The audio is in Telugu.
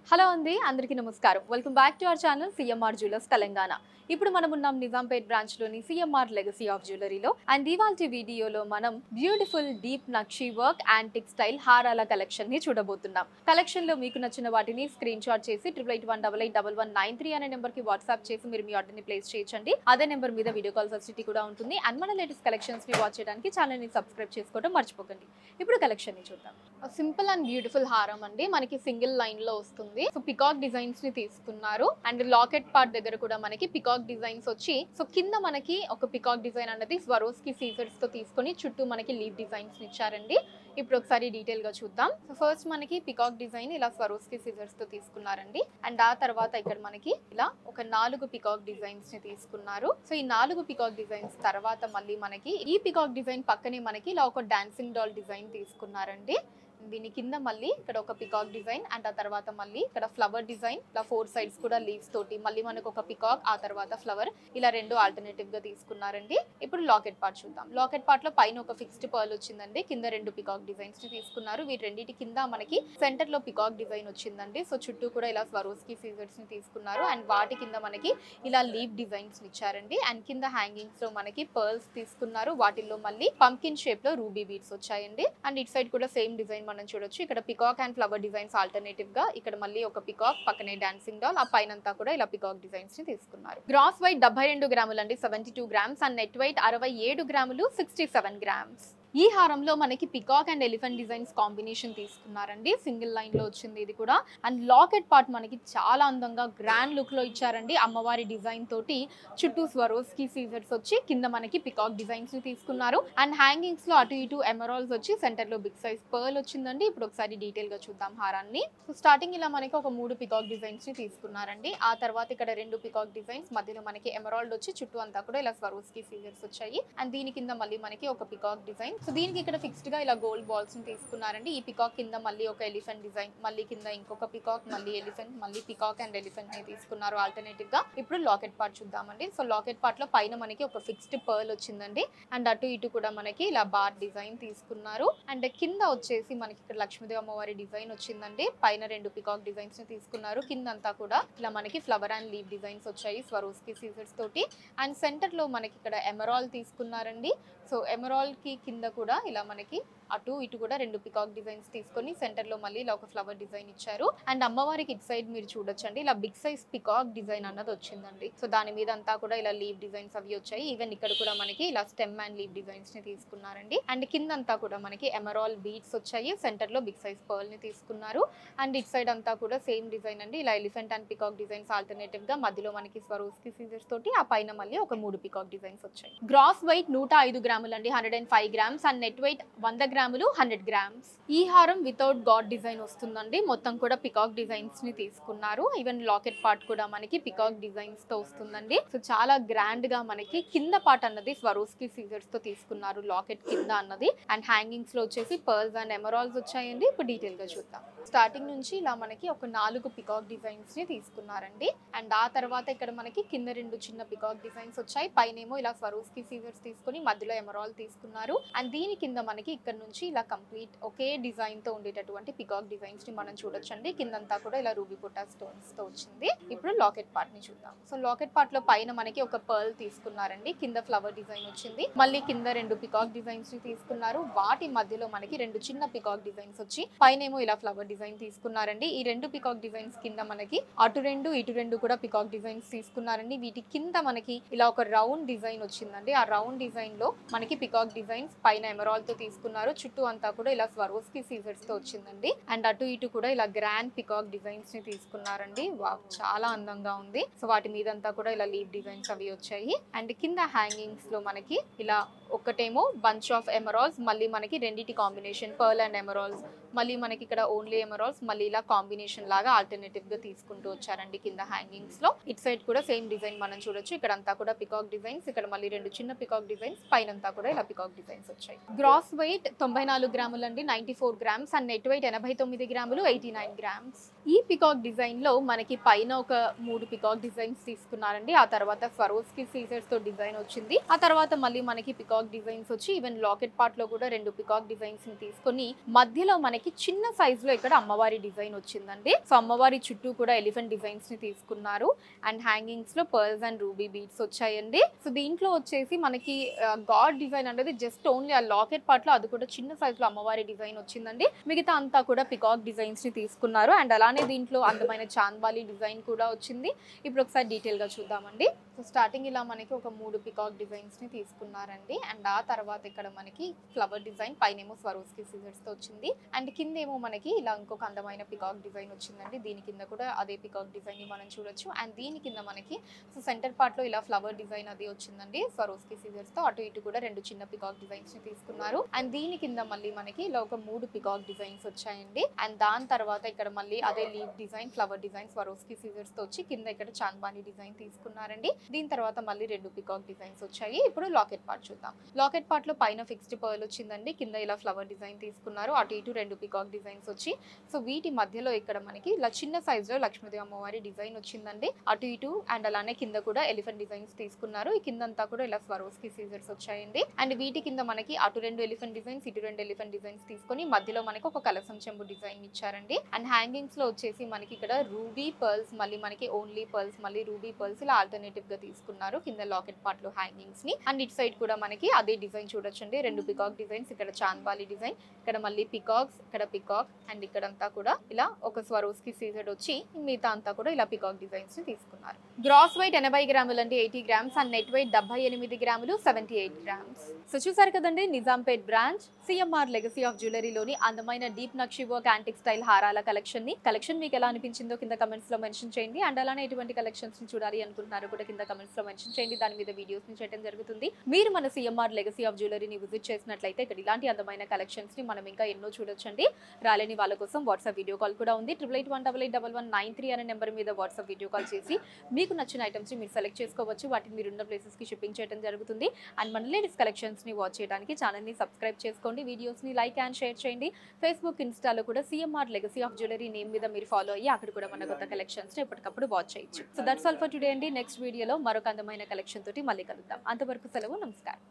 హలో అండి అందరికీ నమస్కారం. Welcome back to our channel CMR jewellers Telangana. ఇప్పుడు మనం ఉన్నాం నిజాంపేట్ బ్రాంచ్ లోని సిఎంఆర్ లెగసీ ఆఫ్ జ్యువెలరీలో. అండ్ ఇవాల్టి వీడియోలో మనం beautiful deep nakshi work antique style హారాల కలెక్షన్ ని చూడబోతున్నాం. కలెక్షన్ లో మీకు నచ్చిన వాటిని స్క్రీన్ షాట్ చేసి 8881881193 అనే నెంబర్ కి వాట్సాప్ చేసి మీరు మీ ఆర్డర్ ని ప్లేస్ చేయొచ్చండి. అదే నెంబర్ మీద వీడియో కాల్ ఫెసిలిటీ కూడా ఉంటుంది. అండ్ మన లేటెస్ట్ కలెక్షన్స్ ని వాచ్ చేయడానికి ఛానల్ ని సబ్స్క్రైబ్ చేసుకోవడం మర్చిపోకండి. ఇప్పుడు కలెక్షన్ ని చూద్దాం. సింపుల్ అండ్ బ్యూటిఫుల్ హారం అండి, మనకి సింగిల్ లైన్ లో వస్తుంది. సో పికాక్ డిజైన్స్ ని తీసుకున్నారు. అండ్ లాకెట్ పార్ట్ దగ్గర కూడా మనకి పికాక్ డిజైన్స్ వచ్చి, సో కింద మనకి ఒక పికాక్ డిజైన్ అన్నది స్వరోస్కి సీజర్స్ తో తీసుకొని చుట్టూ మనకి లీవ్ డిజైన్స్ ఇచ్చారండి. ఇప్పుడు ఒకసారి డీటెయిల్ గా చూద్దాం. సో ఫస్ట్ మనకి పికాక్ డిజైన్ ఇలా స్వరోస్కి సీజర్స్ తో తీసుకున్నారండి. అండ్ ఆ తర్వాత ఇక్కడ మనకి ఇలా ఒక 4 పికాక్ డిజైన్స్ ని తీసుకున్నారు. సో ఈ 4 పికాక్ డిజైన్స్ తర్వాత మళ్ళీ మనకి ఈ పికాక్ డిజైన్ పక్కనే మనకి ఇలా ఒక డాన్సింగ్ డాల్ డిజైన్ తీసుకున్నారండి. దీని కింద మళ్ళీ ఇక్కడ ఒక పికాక్ డిజైన్ అండ్ ఆ తర్వాత మళ్ళీ ఇక్కడ ఫ్లవర్ డిజైన్, ఇలా 4 సైడ్స్ కూడా లీవ్స్ తోటి మళ్ళీ మనకు ఒక పికాక్ ఆ తర్వాత ఫ్లవర్, ఇలా 2 ఆల్టర్నేటివ్ గా తీసుకున్నారండి. ఇప్పుడు లాకెట్ పార్ట్ చూద్దాం. లాకెట్ పార్ట్ లో పైన ఒక ఫిక్స్డ్ పర్ల్ వచ్చిందండి, కింద 2 పికాక్ డిజైన్స్ ని తీసుకున్నారు. వీటి రెండింటి కింద మనకి సెంటర్ లో పికాక్ డిజైన్ వచ్చిందండి. సో చుట్టూ కూడా ఇలా స్వరోస్కి సీజర్స్ ని తీసుకున్నారు. అండ్ వాటి కింద మనకి ఇలా లీవ్ డిజైన్స్ ఇచ్చారండి. అండ్ కింద హ్యాంగింగ్స్ లో మనకి పర్ల్స్ తీసుకున్నారు. వాటిల్లో మళ్ళీ పంకిన్ షేప్ లో రూబీ బీడ్స్ వచ్చాయండి. అండ్ ఇట్ సైడ్ కూడా సేమ్ డిజైన్ మనం చూడొచ్చు. ఇక్కడ peacock and flower designs alternative గా, ఇక్కడ మళ్ళీ ఒక పికాక్ పక్కనే డాన్సింగ్ డాల్, ఆ పైనంతా కూడా ఇలా పికాక్ డిజైన్స్ ని తీసుకున్నారు. గ్రాస్ వెయిట్ 72 గ్రాములు అండి, 72 గ్రామ్స్. అండ్ నెట్ వెయిట్ 67 గ్రాములు, 67 గ్రామ్స్. ఈ హారంలో మనకి peacock and elephant designs combination తీసుకున్నారండి. సింగిల్ లైన్ లో వచ్చింది ఇది కూడా. అండ్ లాకెట్ పార్ట్ మనకి చాలా అందంగా గ్రాండ్ లుక్ లో ఇచ్చారండి. అమ్మవారి డిజైన్ తోటి చుట్టూ స్వరోస్కి సీజర్స్ వచ్చి కింద మనకి పికాక్ డిజైన్స్ ని తీసుకున్నారు. అండ్ హ్యాంగింగ్స్ లో అటు ఇటు ఎమరాల్స్ వచ్చి సెంటర్ లో బిగ్ సైజ్ పర్ల్ వచ్చిందండి. ఇప్పుడు ఒకసారి డీటెయిల్ గా చూద్దాం హారాన్ని. స్టార్టింగ్ ఇలా మనకి ఒక 3 పికాక్ డిజైన్స్ ని తీసుకున్నారండి. ఆ తర్వాత ఇక్కడ 2 పికాక్ డిజైన్స్, మధ్యలో మనకి ఎమరాల్డ్ వచ్చి చుట్టూ అంతా కూడా ఇలా స్వరోస్కి సీజర్స్ వచ్చాయి. అండ్ దీని కింద మళ్ళీ మనకి ఒక పికాక్ డిజైన్. సో దీనికి ఇక్కడ ఫిక్స్డ్ గా ఇలా గోల్డ్ బాల్స్ ని తీసుకున్నారండి. ఈ పికాక్ కింద మళ్ళీ ఒక ఎలిఫెంట్ డిజైన్, మళ్ళీ కింద ఇంకొక పికాక్, మళ్ళీ ఎలిఫెంట్, మళ్ళీ పికాక్ అండ్ ఎలిఫెంట్ ని తీసుకున్నారు ఆల్టర్నేటివ్ గా. ఇప్పుడు లాకెట్ పార్ట్ చూద్దామండి. సో లాకెట్ పార్ట్ లో పైన మనకి ఒక ఫిక్స్డ్ పర్ల్ వచ్చిందండి. అండ్ అటు ఇటు కూడా మనకి ఇలా బార్ డిజైన్ తీసుకున్నారు. అండ్ కింద వచ్చేసి మనకి ఇక్కడ లక్ష్మీదేవి అమ్మవారి డిజైన్ వచ్చిందండి. పైన 2 పికాక్ డిజైన్స్ ని తీసుకున్నారు. కింద అంతా కూడా ఇలా మనకి ఫ్లవర్ అండ్ లీవ్ డిజైన్స్ వచ్చాయి స్వరోస్కి సీజర్స్ తోటి. అండ్ సెంటర్ లో మనకి ఇక్కడ ఎమరాల్ తీసుకున్నారండి. సో ఎమరాల్ కి కింద కూడా ఇలా మనకి అటు ఇటు కూడా 2 పికాక్ డిజైన్స్ తీసుకొని సెంటర్ లో మళ్ళీ ఇలా ఒక ఫ్లవర్ డిజైన్ ఇచ్చారు. అండ్ అమ్మవారికి ఇటు సైడ్ మీరు చూడొచ్చండి, ఇలా బిగ్ సైజ్ పికాక్ డిజైన్ అన్నది వచ్చిందండి. సో దాని మీద అంతా కూడా ఇలా లీవ్ డిజైన్స్ అవి వచ్చాయి. ఈవెన్ ఇక్కడ కూడా మనకి ఇలా స్టెమ్ అండ్ లీవ్ డిజైన్స్ ని తీసుకున్నారండి. అండ్ కింద అంతా కూడా మనకి ఎమరాల్ బీడ్స్ వచ్చాయి. సెంటర్ లో బిగ్ సైజ్ పర్ల్ ని తీసుకున్నారు. అండ్ ఇటు సైడ్ అంతా కూడా సేమ్ డిజైన్ అండి, ఇలా elephant and peacock designs alternative గా, మధ్యలో మనకి స్వరోస్కి సీజర్స్ తోటి, ఆ పైన మళ్ళీ ఒక 3 పికాక్ డిజైన్స్ వచ్చాయి. గ్రాస్ వెయిట్ 105 గ్రాములు అండి, 105 గ్రామ్స్. అండ్ నెట్ వెయిట్ 100 గ్రాములు, 100 గ్రామ్స్. ఈ హారం వితౌట్ గాడ్ డిజైన్ వస్తుందండి. మొత్తం కూడా పికాక్ డిజైన్స్ ని తీసుకున్నారు. ఈవెన్ లాకెట్ పార్ట్ కూడా మనకి పికాక్ డిజైన్స్ తో వస్తుందండి. సో చాలా గ్రాండ్ గా మనకి కింద పార్ట్ అన్నది స్వరోస్కి సీజర్స్ తో తీసుకున్నారు, లాకెట్ కింద అన్నది. అండ్ హ్యాంగింగ్స్ లో వచ్చేసి పర్ల్స్ అండ్ ఎమరాల్స్ వచ్చాయండి. ఇప్పుడు డీటెయిల్ గా చూద్దాం. స్టార్టింగ్ నుంచి ఇలా మనకి ఒక 4 పికాక్ డిజైన్స్ ని తీసుకున్నారండి. అండ్ ఆ తర్వాత ఇక్కడ మనకి కింద 2 చిన్న పికాక్ డిజైన్స్ వచ్చాయి. పైనేమో ఇలా స్వరోస్కి సీజర్స్ తీసుకుని మధ్యలో ఎమరాల్ తీసుకున్నారు. అండ్ దీని కింద మనకి ఇక్కడ నుంచి ఇలా కంప్లీట్ ఒకే డిజైన్ తో ఉండేటటువంటి పికాక్ డిజైన్స్ ని మనం చూడొచ్చండి. కిందంతా కూడా ఇలా రూబీ బుట్టా స్టోన్స్ తో వచ్చింది. ఇప్పుడు లాకెట్ పార్ట్ ని చూద్దాం. సో లాకెట్ పార్ట్ లో పైన మనకి ఒక పర్ల్ తీసుకున్నారండి. కింద ఫ్లవర్ డిజైన్ వచ్చింది. మళ్ళీ కింద 2 పికాక్ డిజైన్స్ ని తీసుకున్నారు. వాటి మధ్యలో మనకి 2 చిన్న పికాక్ డిజైన్స్ వచ్చి పైనేమో ఇలా ఫ్లవర్ డిజైన్ తీసుకున్నారండి. ఈ 2 పికాక్ డిజైన్స్ కింద మనకి అటు 2 ఇటు 2 కూడా పికాక్ డిజైన్స్ తీసుకున్నారండి. వీటి కింద మనకి ఇలా ఒక రౌండ్ డిజైన్ వచ్చిందండి. ఆ రౌండ్ డిజైన్ లో మనకి పికాక్ డిజైన్స్ పైన ఎమరాల్ తో తీసుకున్నారు. చుట్టూ అంతా కూడా ఇలా స్వరోస్కి సీజర్స్ తో వచ్చిందండి. అండ్ అటు ఇటు కూడా ఇలా గ్రాండ్ పికాక్ డిజైన్స్ ని తీసుకున్నారండి. వావ్, చాలా అందంగా ఉంది. సో వాటి మీద అంతా కూడా ఇలా లీవ్ డిజైన్స్ అవి వచ్చాయి. అండ్ కింద హ్యాంగింగ్స్ లో మనకి ఇలా ఒకటేమో బంచ్ ఆఫ్ ఎమరాల్స్, మళ్ళీ మనకి రెండిటి కాంబినేషన్ పర్ల్ అండ్ ఎమరాల్స్, మళ్ళీ మనకి ఇక్కడ ఓన్లీ ఎమరాల్స్, మళ్ళీ ఇలా కాంబినేషన్ లాగా ఆల్టర్నేటివ్ గా తీసుకుంటూ వచ్చారండి కింద హ్యాంగింగ్స్ లో. ఇట్ సైడ్ కూడా సేమ్ డిజైన్ మనం చూడొచ్చు. ఇక్కడ అంతా కూడా పికాక్ డిజైన్స్, ఇక్కడ మళ్ళీ 2 చిన్న పికాక్ డిజైన్స్, పైనంతా కూడా ఇలా పికాక్ డిజైన్స్ వచ్చాయి. గ్రాస్ వెయిట్ 94 గ్రాములు అండి, 94 గ్రామ్స్. అండ్ నెట్ వెయిట్ 89 గ్రాములు, 89 గ్రామ్స్. ఈ పికాక్ డిజైన్ లో మనకి పైన ఒక 3 పికాక్ డిజైన్స్ తీసుకున్నారండి. ఆ తర్వాత స్వరోస్కి సీజర్స్ తో డిజైన్ వచ్చింది. ఆ తర్వాత మళ్ళీ మనకి పికాక్ డిజైన్స్ వచ్చి ఈవెన్ లాకెట్ పార్ట్ లో కూడా 2 పికాక్ డిజైన్స్ ని తీసుకొని మధ్యలో మనకి చిన్న సైజ్ లో ఇక్కడ అమ్మవారి డిజైన్ వచ్చిందండి. సో అమ్మవారి చుట్టూ కూడా ఎలిఫెంట్ డిజైన్స్ ని తీసుకున్నారు. అండ్ హ్యాంగింగ్స్ లో పర్ల్స్ అండ్ రూబీ బీడ్స్ వచ్చాయండి. సో దీంట్లో వచ్చేసి మనకి గాడ్ డిజైన్ అనేది జస్ట్ ఓన్లీ ఆ లాకెట్ పార్ట్ లో అది కూడా చిన్న సైజ్ లో అమ్మవారి డిజైన్ వచ్చిందండి. మిగతా అంతా కూడా పికాక్ డిజైన్స్ ని తీసుకున్నారు. అండ్ అలానే దీంట్లో అందమైన చాంద్బాలి డిజైన్ కూడా వచ్చింది. ఇప్పుడు ఒకసారి డీటెయిల్ గా చూద్దామండి. సో స్టార్టింగ్ ఇలా మనకి ఒక 3 పికాక్ డిజైన్స్ ని తీసుకున్నారండి. అండ్ ఆ తర్వాత ఇక్కడ మనకి ఫ్లవర్ డిజైన్ పైనేమో స్వరోస్కి సీజర్స్ తో వచ్చింది. అండ్ కింద ఏమో మనకి ఇలా ఇంకొక అందమైన పికాక్ డిజైన్ వచ్చిందండి. దీని కింద కూడా అదే పికాక్ డిజైన్ ని మనం చూడొచ్చు. అండ్ దీని కింద మనకి సో సెంటర్ పార్ట్ లో ఇలా ఫ్లవర్ డిజైన్ అది వచ్చిందండి స్వరోస్కి సీజర్స్ తో. అటు ఇటు కూడా 2 చిన్న పికాక్ డిజైన్స్ ని తీసుకున్నారు. అండ్ దీని కింద మళ్ళీ మనకి ఇలా ఒక 3 పికాక్ డిజైన్స్ వచ్చాయండి. అండ్ దాని తర్వాత ఇక్కడ మళ్ళీ అదే leaf design flower design Swarovski scissors తో వచ్చి కింద ఇక్కడ చాంద్బాని డిజైన్ తీసుకున్నారండి. దీని తర్వాత మళ్ళీ 2 పికాక్ డిజైన్స్ వచ్చాయి. ఇప్పుడు లాకెట్ పార్ట్ చూద్దాం. లాకెట్ పార్ట్ లో పైన ఫిక్స్డ్ పర్ల్ వచ్చిందండి. కింద ఇలా ఫ్లవర్ డిజైన్ తీసుకున్నారు. అటు ఇటు 2 పికాక్ డిజైన్స్ వచ్చి సో వీటి మధ్యలో ఇక్కడ మనకి ఇలా చిన్న సైజ్ లో లక్ష్మీదేవి అమ్మవారి డిజైన్ వచ్చిందండి. అటు ఇటు అండ్ అలానే కింద కూడా ఎలిఫెంట్ డిజైన్స్ తీసుకున్నారు. ఈ కిందంతా కూడా ఇలా స్వరోస్కి సీజర్స్ వచ్చాయండి. అండ్ వీటి కింద మనకి అటు 2 ఎలిఫెంట్ డిజైన్స్ ఇటు 2 ఎలిఫెంట్ డిజైన్స్ తీసుకొని మధ్యలో మనకి ఒక కలసం చెంబు డిజైన్ ఇచ్చారండి. అండ్ హ్యాంగింగ్స్ లో వచ్చేసి మనకి ఇక్కడ రూబీ పర్ల్స్ మళ్ళీ మనకి ఓన్లీ పర్ల్స్ మళ్ళీ రూబీ పర్ల్స్ ఇలా ఆల్టర్నేటివ్ గా తీసుకున్నారు కింద లాకెట్ పార్ట్ లో హ్యాంగింగ్స్ ని. అండ్ ఇట్ సైడ్ కూడా మనకి అదే డిజైన్ చూడొచ్చండి. 2 పికాక్ డిజైన్స్ ఇక్కడ చాంద్బాలి డిజైన్ ఇక్కడ మళ్ళీ పికాక్స్ ఇక్కడ పికాక్ అండ్ ఇక్కడంతా కూడా ఇలా ఒక స్వరోస్కి సీజర్ వచ్చి మిగతా అంతా కూడా ఇలా పికాక్ డిజైన్స్ ని తీసుకున్నారు. గ్రాస్ వెయిట్ 80 గ్రాములు అండి 80 గ్రామ్స్ అండ్ నెట్ వెయిట్ 78 గ్రాములు 78 గ్రామ్స్. సో చూసారు కదండి Nizampet branch CMR legacy of జ్యువెలరీలోని అందమైన డీప్ నక్షి వర్క్ యాంటిక్ స్టైల్ హారాల కలెక్షన్ మీకు ఎలా అనిపించిందో కింద కమెంట్స్ లో మెన్షన్ చేయండి. అండ్ అలానే ఎటువంటి కలెక్షన్స్ ని చూడాలి అనుకుంటున్నారో కూడా కింద కమెంట్స్ లో మెన్షన్ చేయండి. దాని మీద వీడియోస్ ని చేయడం జరుగుతుంది. మీరు మన సిఎంఆర్ లెగసీ ఆఫ్ జ్యువెలరీని విజిట్ చేసినట్లయితే ఇక్కడ ఇలాంటి అందమైన కలెక్షన్స్ ని మనం ఇంకా ఎన్నో చూడొచ్చండి. రాలేని వాళ్ళ కోసం వాట్సాప్ వీడియో కాల్ కూడా ఉంది. 8881881193 అనే నెంబర్ మీద వాట్సాప్ వీడియో కాల్ చేసి మీకు నచ్చిన ఐటమ్స్ ని మీరు సెలెక్ట్ చేసుకోవచ్చు. వాటిని మీరు ఉన్న ప్లేసెస్ కి షిప్పింగ్ చేయడం జరుగుతుంది. అండ్ మన లేటెస్ట్ కలెక్షన్స్ ని వాచ్ చేయడానికి ఛానల్ ని సబ్స్క్రైబ్ చేసుకోండి. వీడియోస్ ని లైక్ అండ్ షేర్ చేయండి. ఫేస్బుక్ ఇన్స్టాలో కూడా CMR legacy of jewellery name మీద మీరు ఫాలో అయ్యి అక్కడ కూడా మన కొత్త కలెక్షన్స్ ని ఎప్పటికప్పుడు వాచ్ చేయొచ్చు. So that's all for today అండి. నెక్స్ట్ వీడియోలో మరొక అందమైన కలెక్షన్ తోటి మళ్ళీ కలుద్దాం. అంతవరకు సెలవు. నమస్కారం.